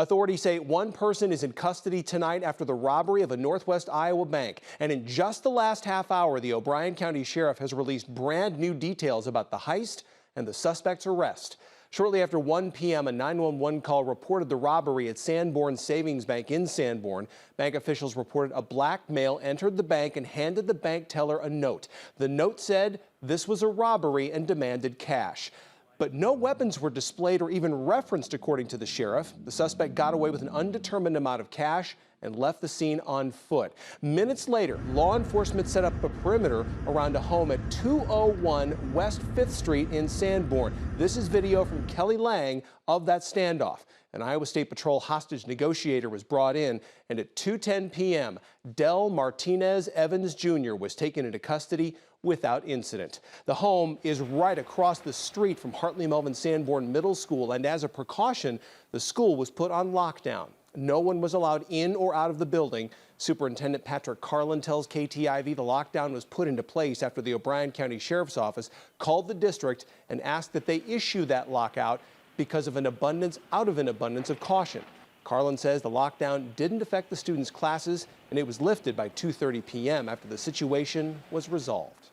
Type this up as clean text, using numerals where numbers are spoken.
Authorities say one person is in custody tonight after the robbery of a Northwest Iowa bank. And in just the last half hour, the O'Brien County Sheriff has released brand new details about the heist and the suspect's arrest. Shortly after 1 p.m., a 911 call reported the robbery at Sanborn Savings Bank in Sanborn. Bank officials reported a black male entered the bank and handed the bank teller a note. The note said this was a robbery and demanded cash. But no weapons were displayed or even referenced, according to the sheriff. The suspect got away with an undetermined amount of cash and left the scene on foot. Minutes later, law enforcement set up a perimeter around a home at 201 West 5th Street in Sanborn. This is video from Kelly Lang of that standoff. An Iowa State Patrol hostage negotiator was brought in, and at 2:10 p.m., Del Martinez Evans Jr. was taken into custody without incident. The home is right across the street from Hartley Melvin Sanborn Middle School, and as a precaution, the school was put on lockdown. No one was allowed in or out of the building. Superintendent Patrick Carlin tells KTIV the lockdown was put into place after the O'Brien County Sheriff's Office called the district and asked that they issue that lockout because of an abundance of caution. Carlin says the lockdown didn't affect the students' classes, and it was lifted by 2:30 p.m. after the situation was resolved.